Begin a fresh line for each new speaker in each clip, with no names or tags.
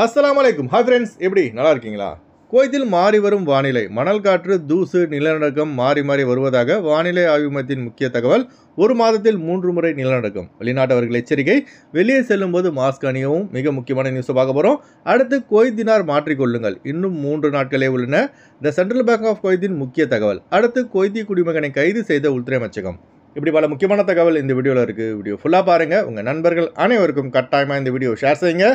அஸ்ஸலாமு அலைக்கும். Hi friends, எப்படி நல்லா இருக்கீங்களா? குவைத்தில் மாறி வரும் வானிலை, மணல் காற்று, தூசு, நிலநடுக்கம் மாறி மாறி வருவதாக வானிலை ஆய்வு மையத்தின் முக்கிய தகவல். ஒரு மாதத்தில் 3 முறை நிலநடுக்கம். வெளிநாட்டவர்கள் எச்சரிக்கை, வெளியே செல்லும் போது மாஸ்க் அணியவும். மிக முக்கியமான நியூஸ் பார்க்க போகிறோம். அடுத்து குவைத் தினார் மாற்றிக்கொள்ளுங்கள், இன்னும் 3 நாட்களே உள்ளன. த சென்ட்ரல் பேங்க் ஆஃப் குவைத்தின் முக்கிய தகவல். அடுத்து குவைத்தி குடிமகனை கைது செய்த உள்துறை அமைச்சகம். இப்படி பல முக்கியமான தகவல் இந்த வீடியோவில் இருக்குது. வீடியோ ஃபுல்லாக பாருங்கள். உங்கள் நண்பர்கள் அனைவருக்கும் கட்டாயமாக இந்த வீடியோ ஷேர் செய்யுங்க.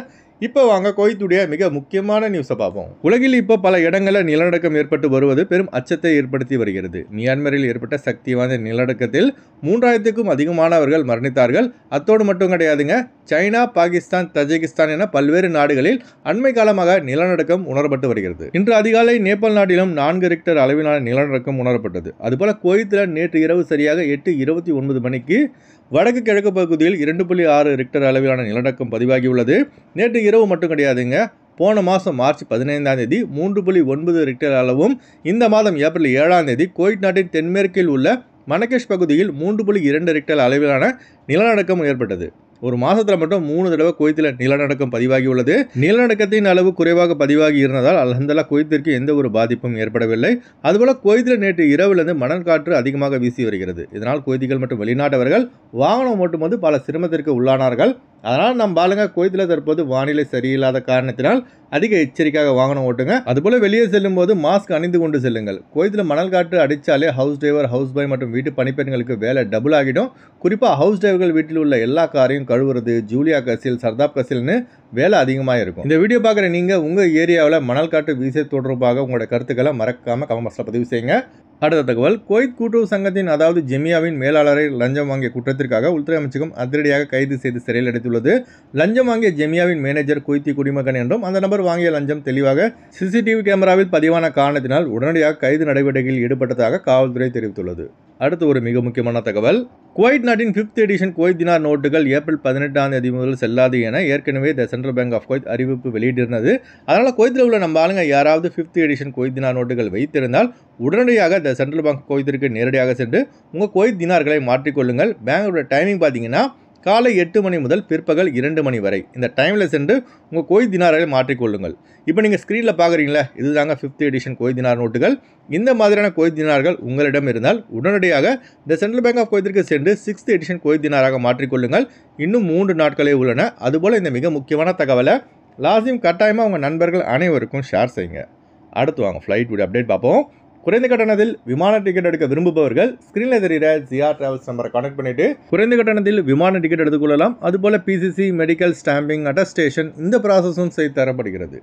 இப்போ வாங்க குவைத்துடைய மிக முக்கியமான நியூஸை பார்ப்போம். உலகில் இப்போ பல இடங்களில் நிலநடுக்கம் ஏற்பட்டு வருவது பெரும் அச்சத்தை ஏற்படுத்தி வருகிறது. மியான்மரில் ஏற்பட்ட சக்தி வாய்ந்த நிலநடுக்கத்தில் 3000க்கும் அதிகமானவர்கள் மரணித்தார்கள். அத்தோடு மட்டும் கிடையாதுங்க, சைனா, பாகிஸ்தான், தஜிகிஸ்தான் என பல்வேறு நாடுகளில் அண்மை காலமாக நிலநடுக்கம் உணரப்பட்டு வருகிறது. இன்று அதிகாலை நேபாள் நாட்டிலும் 4 ரிக்டர் அளவிலான நிலநடுக்கம் உணரப்பட்டது. அதுபோல குவைத்தில் நேற்று இரவு சரியாக 8:29 மணிக்கு வடக்கு கிழக்கு பகுதியில் 2.6 ரிக்டர் அளவிலான நிலநடுக்கம் பதிவாகியுள்ளது. நேற்று இரவு மட்டும் கிடையாதுங்க, போன மாதம் மார்ச் 15ஆம் தேதி 3.9 ரிக்டர் அளவும், இந்த மாதம் ஏப்ரல் 7ஆம் தேதி குவைத் நாட்டின் தென்மேற்கில் உள்ள மனகேஷ் பகுதியில் 3.2 ரிக்டர் அளவிலான நிலநடுக்கம் ஏற்பட்டது. ஒரு மாதத்தில் மட்டும் 3 தடவை குவைத்தில் நிலநடுக்கம் பதிவாகியுள்ளது. நிலநடுக்கத்தின் அளவு குறைவாக பதிவாகி இருந்ததால் அல்ஹம்துலில்லாஹ் குவைத்திற்கு எந்த ஒரு பாதிப்பும் ஏற்படவில்லை. அதுபோல குவைத்தில் நேற்று இரவிலிருந்து மணல் காற்று அதிகமாக வீசி வருகிறது. இதனால் குவைத்திகள் மற்றும் வெளிநாட்டவர்கள் வாகனம் ஓட்டும் போது பல சிரமத்திற்கு உள்ளானார்கள். அதனால் நம் பாருங்க, குவைத்தில் தற்போது வானிலை சரியில்லாத காரணத்தினால் அதிக எச்சரிக்கையாக வாகனம் ஓட்டுங்க. அதுபோல வெளியே செல்லும் போது மாஸ்க் அணிந்து கொண்டு செல்லுங்கள். குவைத்தில் மணல் காற்று அடித்தாலே ஹவுஸ் டிரைவர், ஹவுஸ் பாய் மற்றும் வீட்டு பணிப்பெண்களுக்கு வேலை டபுள் ஆகிடும். குறிப்பாக ஹவுஸ் டிரைவர்கள் வீட்டில் உள்ள எல்லா காரையும் கழுவுறது, ஜூலியா கசில், சர்தாப் கசில்னு வேலை அதிகமாக இருக்கும். இந்த வீடியோ பார்க்குற நீங்கள் உங்கள் ஏரியாவில் மணல் காற்று வீச தொடர்பாக உங்களோட கருத்துக்களை மறக்காமல் கமெண்ட் பாக்ஸில் பதிவு செய்யுங்க. அடுத்த தகவல், குவைத் கூட்டுறவு சங்கத்தின் அதாவது ஜெமியாவின் மேலாளரை லஞ்சம் வாங்கிய குற்றத்திற்காக உள்துறை அமைச்சகம் அதிரடியாக கைது செய்து சிறையில் அடைத்துள்ளது. லஞ்சம் வாங்கிய ஜெமியாவின் மேனேஜர் குவைத்தி குடிமகன் என்றும் அந்த நபர் வாங்கிய லஞ்சம் தெளிவாக சிசிடிவி கேமராவில் பதிவான காரணத்தினால் உடனடியாக கைது நடவடிக்கையில் ஈடுபட்டதாக காவல்துறை தெரிவித்துள்ளது. அடுத்து ஒரு மிக முக்கியமான தகவல், குவைத் நாட்டின் 5th எடிஷன் குவைத் தினார் நோட்டுகள் ஏப்ரல் 18ஆம் தேதி முதல் செல்லாது என ஏற்கனவே the central bank of Kuwait அறிவிப்பு வெளியிட்டிருந்தது. அதனால் குவைத்தில் உள்ள நம்ம ஆளுங்க யாராவது 5th எடிஷன் குவைத் தினார் நோட்டுகள் வைத்திருந்தால் உடனடியாக த சென்ட்ரல் பேங்க் குவைத்திற்கு நேரடியாக சென்று உங்கள் குவைத் தினார்களை மாற்றிக்கொள்ளுங்கள். பேங்கோட டைமிங் பார்த்தீங்கன்னா காலை 8 மணி முதல் பிற்பகல் 2 மணி வரை. இந்த டைமில் சென்று உங்கள் குவைத் தினார்களை மாற்றிக்கொள்ளுங்கள். இப்போ நீங்கள் ஸ்க்ரீனில் பார்க்குறீங்களா, இதுதாங்க 5th எடிஷன் குவைத் தினார் நோட்டுகள். இந்த மாதிரியான குவைத் தினார்கள் உங்களிடம் இருந்தால் உடனடியாக த சென்ட்ரல் பேங்க் ஆஃப் குவைத்திற்கு சென்று 6th எடிஷன் குவைத் தினாராக மாற்றிக்கொள்ளுங்கள். இன்னும் 3 நாட்களே உள்ளன. அதுபோல் இந்த மிக முக்கியமான தகவலை லாசிம் கட்டாயமாக உங்கள் நண்பர்கள் அனைவருக்கும் ஷேர் செய்யுங்க. அடுத்து வாங்க ஃப்ளைட் வீடியோ அப்டேட் பார்ப்போம். குறைந்த கட்டணத்தில் விமான டிக்கெட் எடுக்க விரும்புபவர்கள் ஸ்க்ரீனில் தெரிகிற ஜிஆர் டிராவல்ஸ் நம்பரை கான்டாக்ட் பண்ணிட்டு குறைந்த கட்டணத்தில் விமான டிக்கெட் எடுத்துக்கொள்ளலாம். அதுபோல் பிசிசி, மெடிக்கல், ஸ்டாம்பிங், அட்டஸ்டேஷன் இந்த ப்ராசஸும் செய்து தரப்படுகிறது.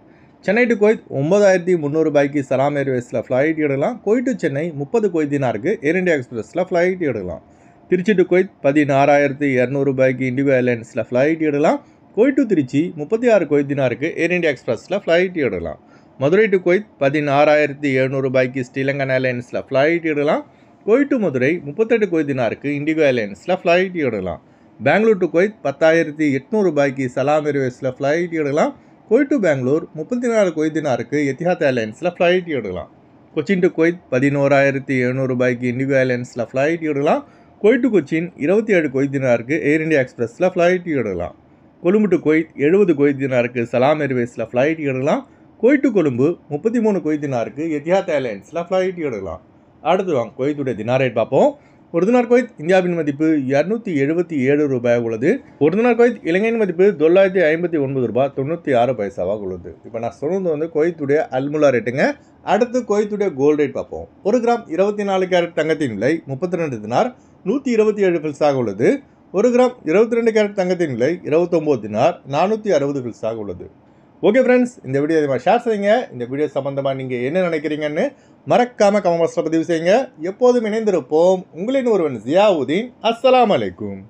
சென்னை டு குவைத் 9300 ரூபாய்க்கு சலாம் ஏர்வேஸில் ஃப்ளைட் எடுக்கலாம். குவைத் டு சென்னை 30 குவைத் தினாருக்கு ஏர் இந்தியா எக்ஸ்பிரஸில் ஃப்ளைட் எடுக்கலாம். திருச்சி டு குவைத் 16200 ரூபாய்க்கு இண்டிகோ ஏர்லைன்ஸில் ஃப்ளைட் எடுக்கலாம். குவைத் டு திருச்சி 36 குவைத் தினாருக்கு ஏர் இந்தியா எக்ஸ்பிரஸில் ஃப்ளைட் எடுக்கலாம். மதுரை டு குவைத் 16700 ரூபாய்க்கு ஸ்ரீலங்கன் ஏர்லைன்ஸில் ஃப்ளைட் எடுக்கலாம். குவைத் டு மதுரை 38 குவைத் தினாருக்கு இண்டிகோ ஏர்லைன்ஸில் ஃப்ளைட் எடுக்கலாம். பெங்களூர் டு குவைத் 10800 ரூபாய்க்கு சலாம் ஏர்வேஸில் ஃப்ளைட் எடுக்கலாம். குவைத் டு பெங்களூர் 34 குவைத் தினாருக்கு எத்திஹாத் ஏர்லைன்ஸில் ஃப்ளைட் எடுக்கலாம். கொச்சின் டு குவைத் 11700 ரூபாய்க்கு இண்டிகோ ஏர்லைன்ஸில் ஃப்ளைட் எடுக்கலாம். குவைத் டு கொச்சின் 27 குவைத் தினாருக்கு ஏர் இந்தியா எக்ஸ்பிரஸில் ஃப்ளைட் எடுக்கலாம். கொழும்பு டு குவைத் 70 குவைத் தினாருக்கு சலாம் ஏர்வேஸில் ஃப்ளைட் எடுக்கலாம். குவைத் டு கொழும்பு 33 குவைத் தினாருக்கு எத்திஹாத் ஏர்லைன்ஸில் ஃப்ளைட் எடுக்கலாம். அடுத்து வாங்க குவைத்துடைய தினார் ரேட் பார்ப்போம். ஒரு தினார் குவைத் இந்தியாவின் மதிப்பு 277 ரூபாய் உள்ளது. ஒரு தினார் குவைத் இலங்கையின் மதிப்பு $959 ரூபாய் 96 பைசாவாக உள்ளது. இப்போ நான் சொன்னது வந்து குவைத்துடைய அல்முலா ரேட்டுங்க. அடுத்து குவைத்துடைய கோல்டு ரேட் பார்ப்போம். 1 கிராம் 24 கேரட் தங்கத்தின் விலை 32 தினார் 127 ஃபில்ஸாக உள்ளது. 1 கிராம் 22 கேரட் தங்கத்தின் விலை 29 தினார் 460 ஃபில்ஸாக உள்ளது. ஓகே ஃப்ரெண்ட்ஸ், இந்த வீடியோ இதை ஷேர் செய்யுங்க. இந்த வீடியோ சம்பந்தமாக நீங்கள் என்ன நினைக்கிறீங்கன்னு மறக்காமல் கமெண்ட் பாக்ஸில் பதிவு செய்யுங்க. எப்போதும் இணைந்திருப்போம். உங்களின் ஒருவன் ஜியாவுதீன். அஸ்ஸலாமு அலைக்கும்.